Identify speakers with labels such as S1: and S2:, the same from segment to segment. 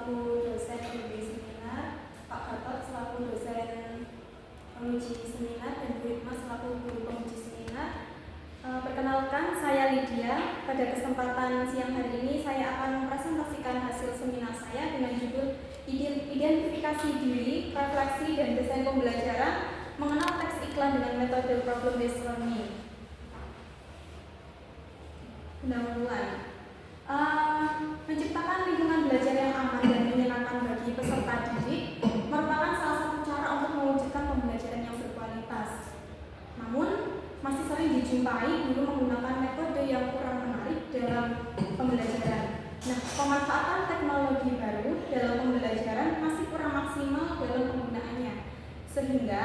S1: selaku dosen pembimbing seminar, Pak Gatot selaku dosen penguji seminar, dan Bu Hikmah selaku guru penguji seminar. Perkenalkan, saya Lydia. Pada kesempatan siang hari ini saya akan mempresentasikan hasil seminar saya dengan judul Identifikasi Diri, Refleksi, dan Desain Pembelajaran Mengenal Teks Iklan dengan Metode Problem Based Learning. Pendahuluan. Menciptakan lingkungan belajar yang aman dan menyenangkan bagi peserta didik merupakan salah satu cara untuk mewujudkan pembelajaran yang berkualitas. Namun, masih sering dijumpai guru menggunakan metode yang kurang menarik dalam pembelajaran. Nah, pemanfaatan teknologi baru dalam pembelajaran masih kurang maksimal dalam penggunaannya, sehingga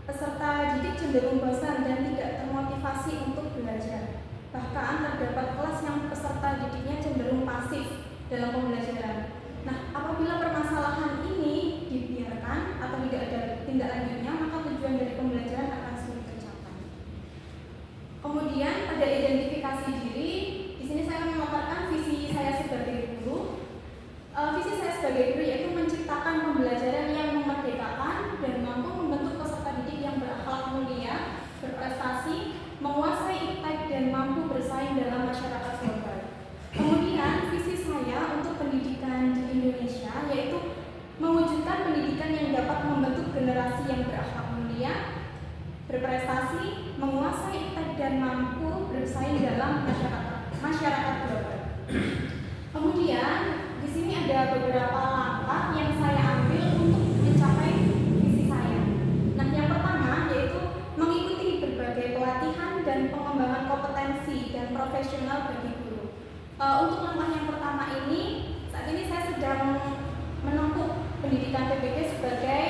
S1: peserta didik cenderung bosan dan tidak termotivasi untuk belajar. Bahkan terdapat kelas yang peserta didiknya cenderung pasif dalam pembelajaran. Nah, apabila permasalahan ini dibiarkan atau tidak ada tindak lanjutnya, maka tujuan dari pembelajaran akan sulit tercapai. Kemudian pada identifikasi diri, di sini saya akan memaparkan visi saya sebagai guru. Visi saya sebagai guru yaitu menciptakan pembelajaran yang memerdekakan dan mampu membentuk peserta didik yang berakhlak mulia, berprestasi, menguasai iptek, dan mampu bersaing dalam masyarakat global. Kemudian visi saya untuk pendidikan di Indonesia yaitu mewujudkan pendidikan yang dapat membentuk generasi yang berakhlak mulia, berprestasi, menguasai iptek, dan mampu bersaing dalam masyarakat global. Kemudian di sini ada beberapa langkah yang saya ambil untuk mencapai visi saya. Nah, yang pertama yaitu mengikuti berbagai pelatihan dan pengembangan kompetensi dan profesional bagi guru. Untuk langkah yang pertama ini, saat ini saya sedang menempuh pendidikan PBG sebagai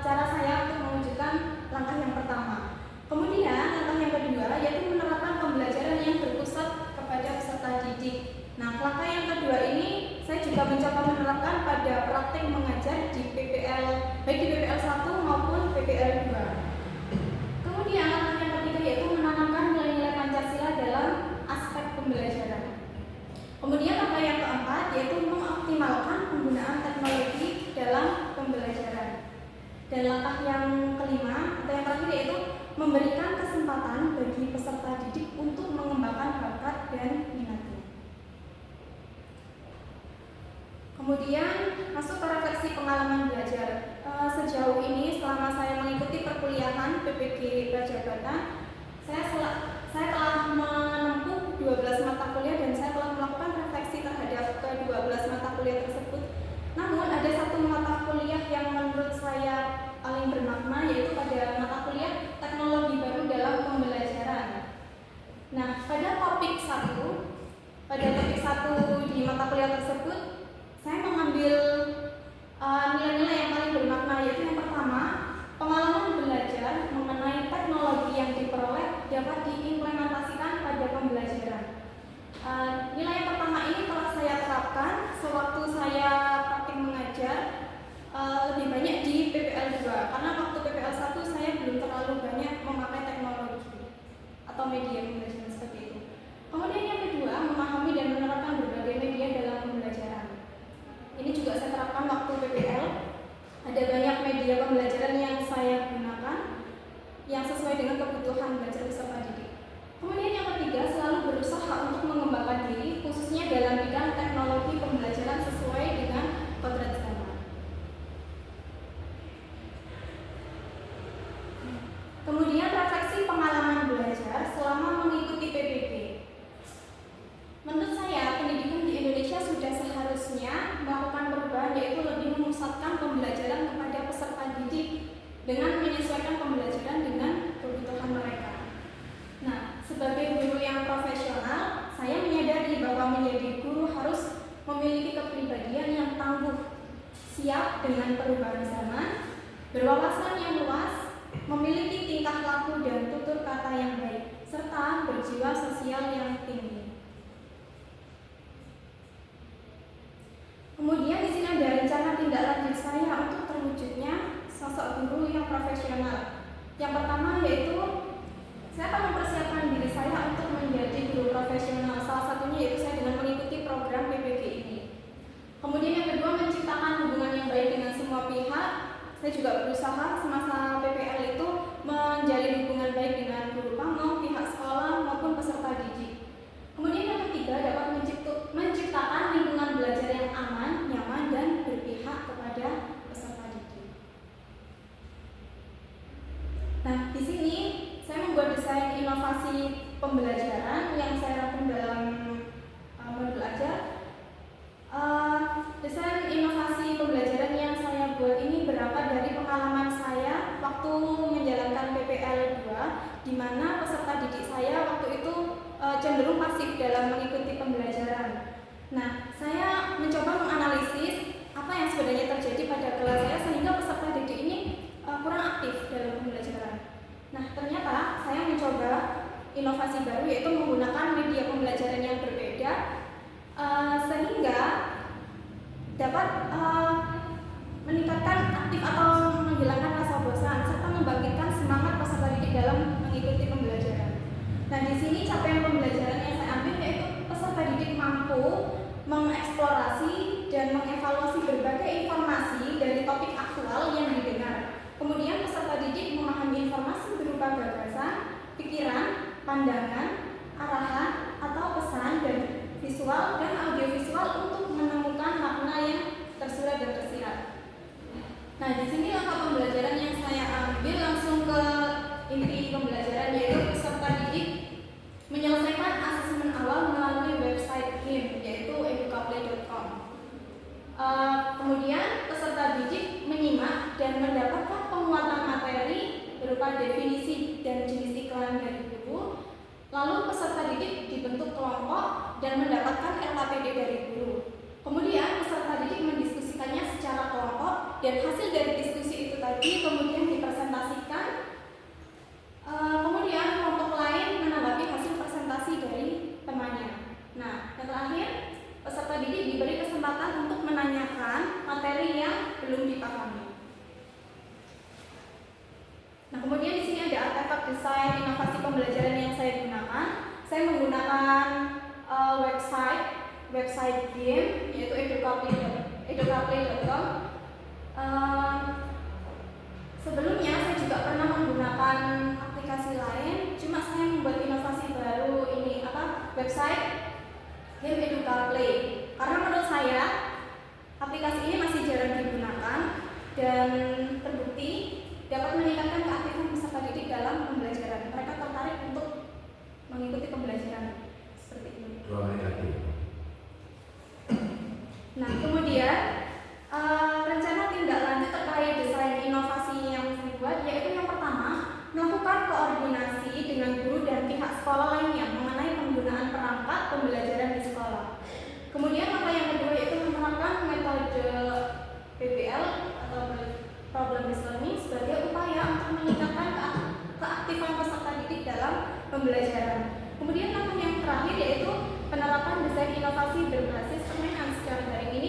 S1: cara saya untuk mewujudkan langkah yang pertama. Kemudian langkah yang kedua yaitu menerapkan pembelajaran yang berpusat kepada peserta didik. Nah, langkah yang kedua ini saya juga mencoba menerapkan pada praktik mengajar di PPL, baik di PPL 1 maupun PPL 2. Kemudian langkah yang ketiga yaitu menanamkan nilai-nilai Pancasila dalam aspek pembelajaran. Kemudian langkah yang keempat yaitu mengoptimalkan penggunaan teknologi dalam pembelajaran. Dan langkah yang kelima atau yang terakhir yaitu memberikan kesempatan bagi peserta didik untuk mengembangkan bakat dan minatnya. Kemudian masuk ke refleksi pengalaman belajar. Sejauh ini selama saya mengikuti perkuliahan PPG Prajabatan, saya telah menempuh 12 mata kuliah dan saya telah melakukan refleksi terhadap ke-12 mata kuliah tersebut. Namun ada satu mata kuliah yang menurut saya paling bermakna yaitu pada mata kuliah teknologi baru dalam pembelajaran. Nah, pada topik satu di mata kuliah tersebut saya mengambil nilai-nilai yang paling bermakna, yaitu yang pertama, pengalaman belajar mengenai teknologi yang diperoleh dapat diimplementasikan pada pembelajaran. Nilai yang pertama ini telah saya terapkan sewaktu saya praktik mengajar lebih banyak di PPL 2, karena waktu PPL 1 saya belum terlalu banyak memakai teknologi atau media pembelajaran seperti itu. Kemudian yang kedua, memahami dan menerapkan berbagai media dalam pembelajaran. Ini juga saya terapkan waktu PPL. Ada banyak media pembelajaran yang saya gunakan yang sesuai dengan kebutuhan belajar peserta didik. Kemudian yang ketiga, selalu berusaha untuk mengembangkan diri khususnya dalam bidang teknologi pembelajaran sesuai dengan kodrat zaman. Kemudian refleksi pengalaman belajar selama mengikuti PBG. Menurut saya, pendidikan di Indonesia sudah seharusnya melakukan perubahan yaitu lebih memusatkan pembelajaran kepada peserta didik dengan menyesuaikan pembelajaran dengan kebutuhan mereka. Nah, sebagai guru yang profesional, saya menyadari bahwa menjadi guru harus memiliki kepribadian yang tangguh, siap dengan perubahan zaman, berwawasan yang luas, memiliki tingkah laku dan tutur kata yang baik, serta berjiwa sosial yang tinggi. Kemudian di sini ada rencana tindak lanjut saya untuk terwujudnya sosok guru yang profesional. Yang pertama yaitu saya akan mempersiapkan diri saya untuk menjadi guru profesional. Salah satunya yaitu saya dengan mengikuti program PPG ini. Kemudian inovasi pembelajaran yang saya rangkum dalam modul ajar. Desain inovasi pembelajaran yang saya buat ini berawal dari pengalaman saya waktu menjalankan PPL 2, di mana peserta didik saya waktu itu cenderung pasif dalam mengikuti pembelajaran. Nah, saya mencoba menganalisis apa yang sebenarnya terjadi pada kelas saya sehingga peserta didik ini kurang aktif dalam pembelajaran. Nah, ternyata saya mencoba inovasi baru, yaitu menggunakan media pembelajaran yang berbeda sehingga dapat meningkatkan aktif atau menghilangkan rasa bosan serta membangkitkan semangat peserta didik dalam mengikuti pembelajaran. Nah, di sini capaian pembelajaran yang saya ambil yaitu peserta didik mampu mengeksplorasi dan mengevaluasi berbagai informasi dari topik aktual yang didengar. Kemudian peserta didik memahami informasi berupa gagasan, pikiran, pandangan, arahan, atau pesan dan visual dan audiovisual untuk menemukan makna yang tersurat dan tersirat. Nah, di sini langkah pembelajaran yang saya ambil langsung ke inti pembelajaran, yaitu peserta didik menyelesaikan asesmen awal melalui website game, yaitu edukaplay.com. Kemudian peserta didik menyimak dan mendapatkan penguatan materi berupa definisi dan jenis iklan dari guru. Lalu peserta didik dibentuk kelompok dan mendapatkan LKPD dari guru. Kemudian peserta didik mendiskusikannya secara kelompok dan hasil dari diskusi itu tadi kemudian dipresentasikan. Kemudian kelompok lain menanggapi hasil presentasi dari temannya. Nah, yang terakhir, peserta didik diberi kesempatan untuk menanyakan materi yang belum dipahami. Nah, kemudian di sini ada artefak desain inovasi pembelajaran yang saya gunakan. Saya menggunakan website game, yaitu edukaplay.com. Sebelumnya saya juga pernah menggunakan aplikasi lain, cuma saya membuat inovasi baru ini website game Edukaplay. Karena menurut saya aplikasi ini masih jarang digunakan dan terbukti dapat meningkatkan keaktifan peserta didik dalam pembelajaran. Mereka tertarik untuk mengikuti pembelajaran seperti ini. Nah, kemudian rencana tindak lanjut terkait desain inovasi yang saya buat, yaitu yang pertama, melakukan koordinasi dengan guru dan pihak sekolah lainnya mengenai penggunaan perangkat pembelajaran di sekolah. Kemudian langkah yang kedua yaitu menerapkan metode PBL atau problem based learning sebagai upaya untuk meningkatkan keaktifan peserta didik dalam pembelajaran. Kemudian langkah yang terakhir yaitu penerapan desain inovasi berbasis permainan secara daring ini